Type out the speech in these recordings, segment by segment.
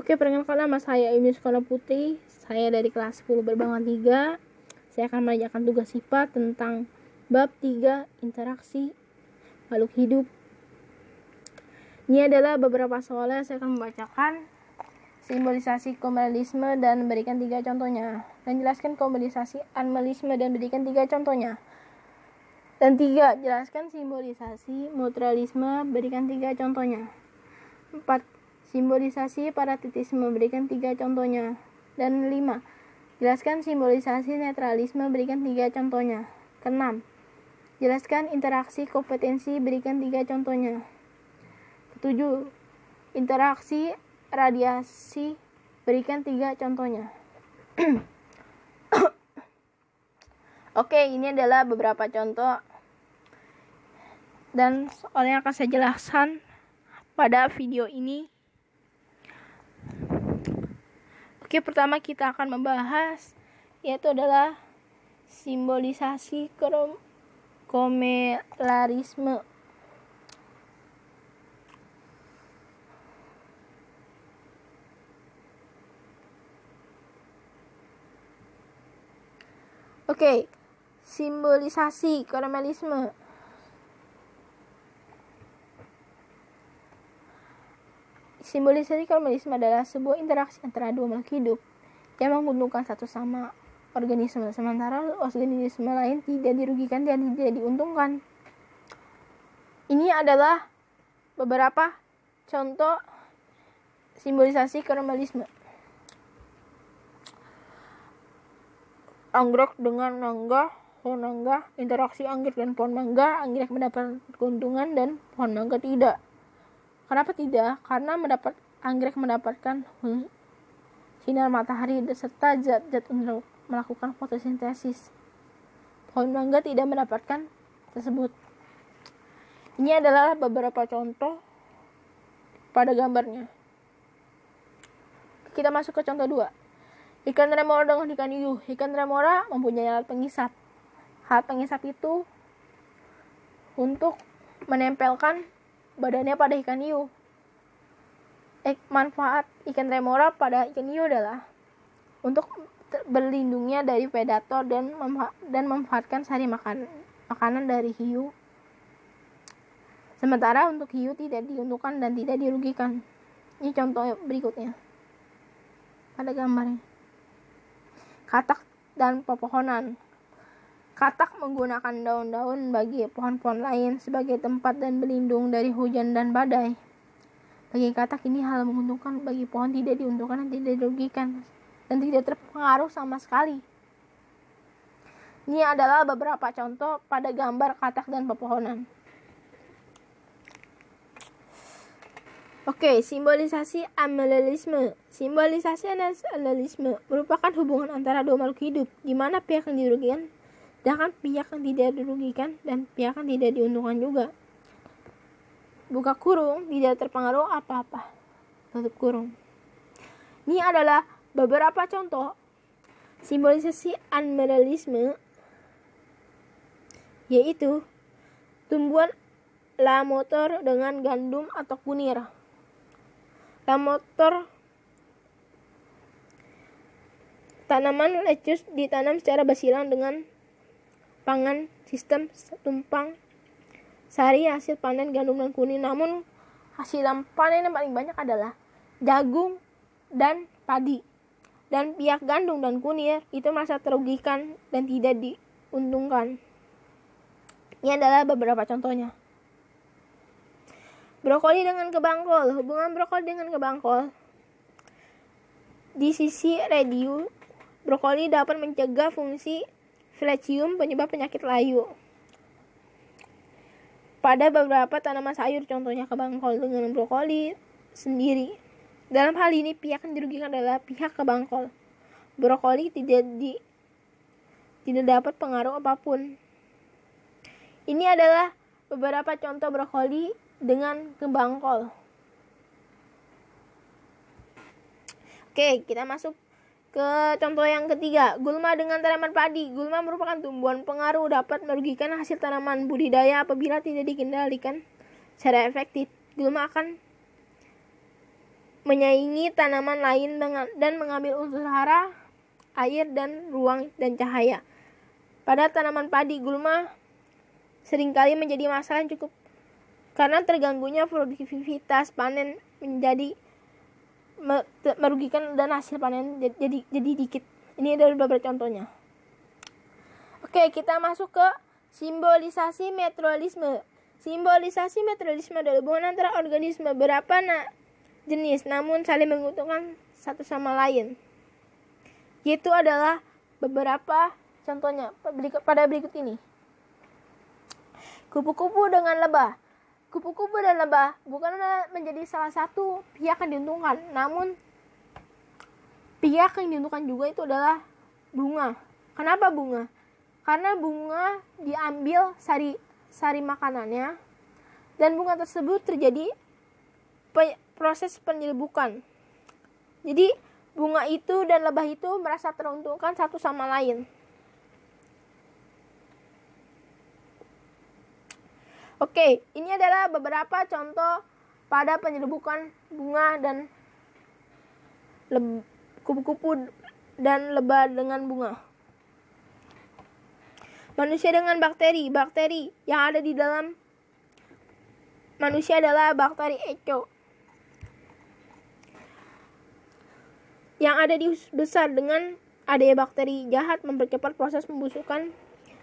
Oke, perkenalkan nama saya Imi Sukarno Putri. Saya dari kelas 10 Berbangun 3. Saya akan mengerjakan tugas sifat tentang bab 3 interaksi makhluk hidup. Ini adalah beberapa soalnya. Saya akan membacakan simbolisasi komunalisme dan berikan 3 contohnya, dan jelaskan komunisasi animalisme dan berikan 3 contohnya. Dan 3, jelaskan simbolisasi mutualisme, berikan 3 contohnya. 4, simbolisasi parasitisme, berikan 3 contohnya. Dan 5, jelaskan simbolisasi netralisme, berikan 3 contohnya. Ke-6, jelaskan interaksi kompetensi, berikan 3 contohnya. Ke-7, interaksi radiasi, berikan 3 contohnya. Oke, ini adalah beberapa contoh dan soal yang akan saya jelaskan pada video ini. Oke, pertama kita akan membahas yaitu adalah simbolisasi komunalisme. Oke, simbolisasi komunalisme. Simbolisasi komunalisme adalah sebuah interaksi antara dua makhluk hidup yang menguntungkan satu sama organisme, sementara organisme lain tidak dirugikan dan tidak diuntungkan. Ini adalah beberapa contoh simbolisasi komunalisme. Anggrek dengan mangga, pohon mangga, interaksi anggrek dan pohon mangga, anggrek mendapat keuntungan dan pohon mangga tidak. Kenapa tidak? Karena anggrek mendapatkan sinar matahari serta zat-zat untuk melakukan fotosintesis. Pohon mangga tidak mendapatkan tersebut. Ini adalah beberapa contoh pada gambarnya. Kita masuk ke contoh 2. Ikan remora dengan ikan hiu. Ikan remora mempunyai alat pengisap. Alat pengisap itu untuk menempelkan badannya pada ikan hiu. Manfaat ikan remora pada ikan hiu adalah untuk berlindungnya dari predator dan memanfaatkan sari makanan dari hiu. Sementara untuk hiu tidak diuntungkan dan tidak dirugikan. Ini contoh berikutnya pada gambarnya. Katak dan pepohonan. Katak menggunakan daun-daun bagi pohon-pohon lain sebagai tempat dan berlindung dari hujan dan badai. Bagi katak ini hal menguntungkan, bagi pohon tidak diuntungkan dan tidak dirugikan dan tidak terpengaruh sama sekali. Ini adalah beberapa contoh pada gambar katak dan pepohonan. Oke, simbolisasi animalisme. Simbolisasi animalisme merupakan hubungan antara dua makhluk hidup, di mana pihak yang dirugikan sedangkan pihak yang tidak dirugikan dan pihak yang tidak diuntungkan juga. Buka kurung, tidak terpengaruh apa-apa. Tutup kurung. Ini adalah beberapa contoh simbolisasi animalisme, yaitu tumbuhan lamotor dengan gandum atau kunir. Lamotor, tanaman lettuce ditanam secara bersilang dengan pangan sistem tumpang sari hasil panen gandum dan kuning. Namun hasil panen yang paling banyak adalah jagung dan padi. Dan pihak gandum dan kunir itu merasa terugikan dan tidak diuntungkan. Ini adalah beberapa contohnya. Brokoli dengan kebangkol. Hubungan brokoli dengan kebangkol. Di sisi radio, brokoli dapat mencegah fungsi Flacium penyebab penyakit layu. Pada beberapa tanaman sayur, contohnya kebangkol dengan brokoli sendiri. Dalam hal ini pihak yang dirugikan adalah pihak kebangkol. Brokoli tidak dapat pengaruh apapun. Ini adalah beberapa contoh brokoli dengan kebangkol. Oke, kita masuk ke contoh yang ketiga. Gulma dengan tanaman padi. Gulma merupakan tumbuhan pengaruh dapat merugikan hasil tanaman budidaya apabila tidak dikendalikan secara efektif. Gulma akan menyaingi tanaman lain dan mengambil unsur hara, air, dan ruang dan cahaya. Pada tanaman padi, gulma seringkali menjadi masalah yang cukup karena terganggunya produktivitas panen menjadi merugikan dan hasil panen jadi dikit. Ini adalah beberapa contohnya. Oke, kita masuk ke simbolisasi mutualisme. Simbolisasi mutualisme adalah hubungan antara organisme berapa jenis namun saling menguntungkan satu sama lain. Yaitu adalah beberapa contohnya pada berikut ini. Kupu-kupu dengan lebah. Kupu-kupu dan lebah bukan menjadi salah satu pihak yang diuntungkan, namun pihak yang diuntungkan juga itu adalah bunga. Kenapa bunga? Karena bunga diambil sari makanannya dan bunga tersebut terjadi proses penyerbukan. Jadi bunga itu dan lebah itu merasa teruntungkan satu sama lain. Oke, ini adalah beberapa contoh pada penyerbukan bunga dan kupu-kupu dan lebah dengan bunga. Manusia dengan bakteri. Bakteri yang ada di dalam manusia adalah bakteri Echo. Yang ada di usus besar. Dengan adanya bakteri jahat mempercepat proses pembusukan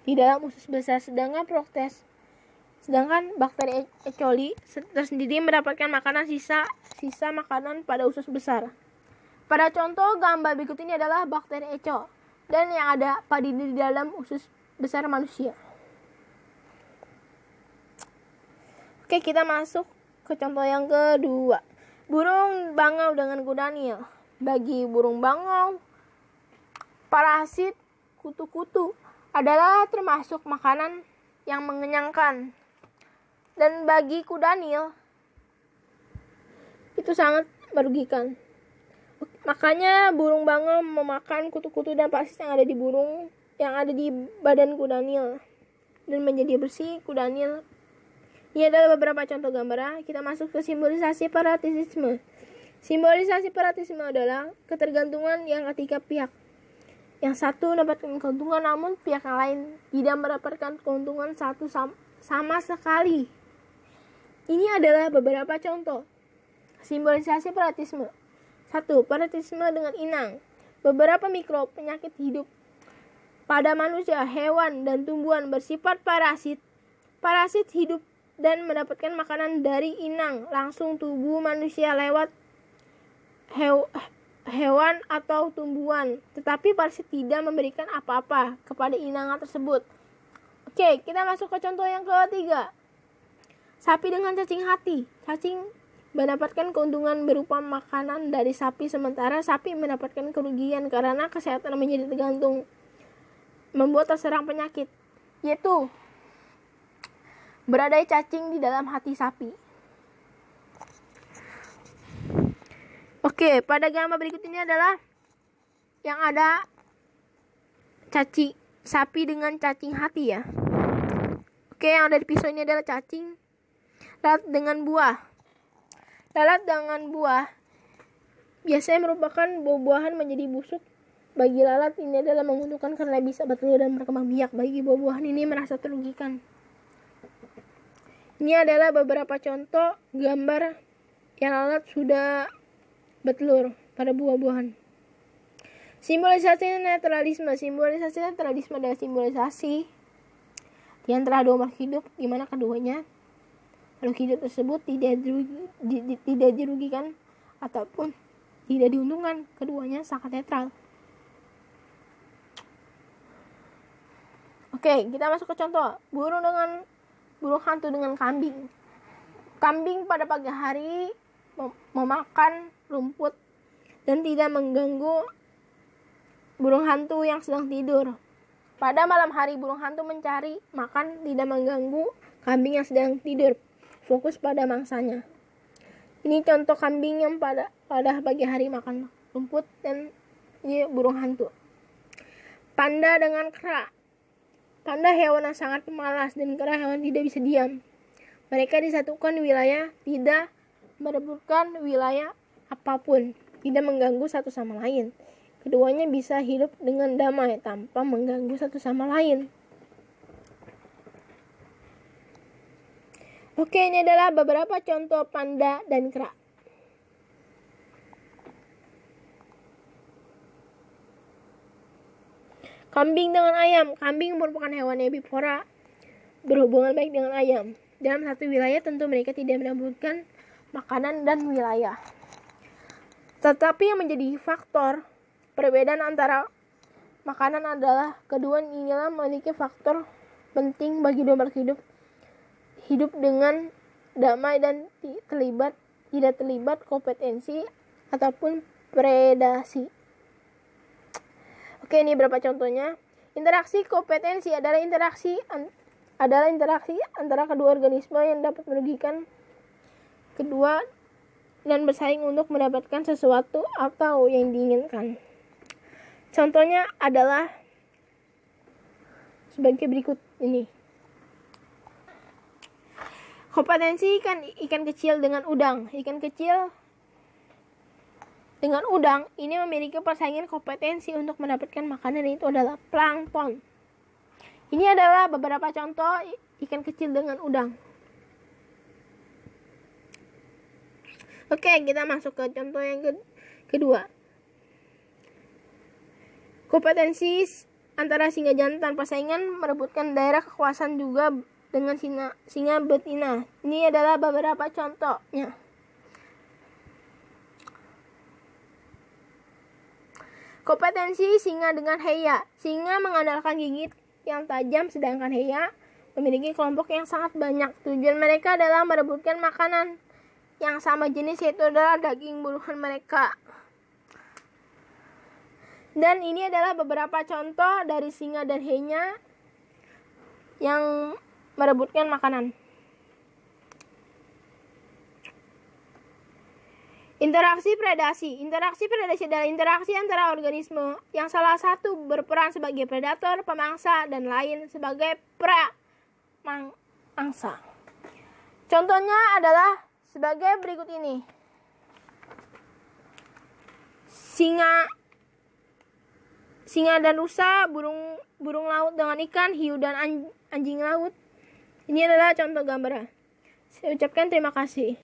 di dalam usus besar. Sedangkan bakteri E. coli tersendiri mendapatkan makanan sisa makanan pada usus besar. Pada contoh gambar berikut ini adalah bakteri E. coli dan yang ada pada di dalam usus besar manusia. Oke, kita masuk ke contoh yang kedua. Burung bangau dengan kudanil. Bagi burung bangau, parasit kutu-kutu adalah termasuk makanan yang mengenyangkan. Dan bagi kudanil, itu sangat merugikan. Makanya burung bangau memakan kutu-kutu dan parasit yang ada di badan kudanil dan menjadi bersih kudanil. Ini adalah beberapa contoh gambar. Kita masuk ke simbolisasi parasitisme. Simbolisasi parasitisme adalah ketergantungan yang ketiga pihak. Yang satu mendapatkan keuntungan namun pihak yang lain tidak mendapatkan keuntungan sama sekali. Ini adalah beberapa contoh simbolisasi parasitisme. 1. Parasitisme dengan inang. Beberapa mikrob penyakit hidup pada manusia, hewan, dan tumbuhan bersifat parasit. Parasit hidup dan mendapatkan makanan dari inang langsung tubuh manusia lewat hewan atau tumbuhan. Tetapi parasit tidak memberikan apa-apa kepada inang tersebut. Oke, kita masuk ke contoh yang ketiga. Sapi dengan cacing hati. Cacing mendapatkan keuntungan berupa makanan dari sapi, sementara sapi mendapatkan kerugian karena kesehatan menjadi tergantung, membuat terserang penyakit, yaitu beradanya cacing di dalam hati sapi. Oke, pada gambar berikut ini adalah yang ada sapi dengan cacing hati ya. Oke, yang ada di pisau ini adalah cacing. Lalat dengan buah. Lalat dengan buah biasanya merupakan buah-buahan menjadi busuk. Bagi lalat ini adalah menguntungkan karena bisa bertelur dan berkembang biak. Bagi buah-buahan ini merasa terugikan. Ini adalah beberapa contoh gambar yang lalat sudah bertelur pada buah-buahan. Simbolisasi netralisme. Simbolisasi netralisme adalah simbolisasi di antara dua makhluk hidup di mana keduanya makhluk hidup tersebut tidak dirugikan ataupun tidak diuntungkan. Keduanya sangat netral. Oke, kita masuk ke contoh. Burung hantu dengan kambing. Kambing pada pagi hari memakan rumput dan tidak mengganggu burung hantu yang sedang tidur. Pada malam hari burung hantu mencari makan, tidak mengganggu kambing yang sedang tidur, fokus pada mangsanya. Ini contoh kambing yang pada pagi hari makan rumput dan ini burung hantu. Panda dengan kera. Panda hewan yang sangat pemalas dan kera hewan tidak bisa diam. Mereka disatukan wilayah, tidak merebutkan wilayah apapun, tidak mengganggu satu sama lain. Keduanya bisa hidup dengan damai tanpa mengganggu satu sama lain. Oke, ini adalah beberapa contoh panda dan kera. Kambing dengan ayam. Kambing merupakan hewan herbivora, berhubungan baik dengan ayam. Dalam satu wilayah tentu mereka tidak mendapatkan makanan dan wilayah. Tetapi yang menjadi faktor perbedaan antara makanan adalah kedua inilah memiliki faktor penting bagi domba hidup dengan damai dan tidak terlibat kompetensi ataupun predasi. Oke, ini beberapa contohnya. Interaksi kompetensi adalah interaksi antara kedua organisme yang dapat merugikan kedua dan bersaing untuk mendapatkan sesuatu atau yang diinginkan. Contohnya adalah sebagai berikut ini. Kompetensi ikan kecil dengan udang. Ikan kecil dengan udang ini memiliki persaingan kompetensi untuk mendapatkan makanan, itu adalah plankton. Ini adalah beberapa contoh ikan kecil dengan udang. Oke, kita masuk ke contoh yang kedua. Kompetensi antara singa jantan, persaingan merebutkan daerah kekuasaan juga dengan singa betina. Ini adalah beberapa contohnya. Kompetensi singa dengan heya. Singa mengandalkan gigit yang tajam, sedangkan heya memiliki kelompok yang sangat banyak. Tujuan mereka adalah merebutkan makanan yang sama jenis, yaitu adalah daging buruan mereka. Dan ini adalah beberapa contoh dari singa dan heya yang merebutkan makanan. Interaksi predasi. Interaksi predasi adalah interaksi antara organisme yang salah satu berperan sebagai predator, pemangsa, dan lain sebagai pramangsa. Contohnya adalah sebagai berikut ini. Singa dan rusa, burung laut dengan ikan, hiu dan anjing laut. Ini adalah contoh gambar. Saya ucapkan terima kasih.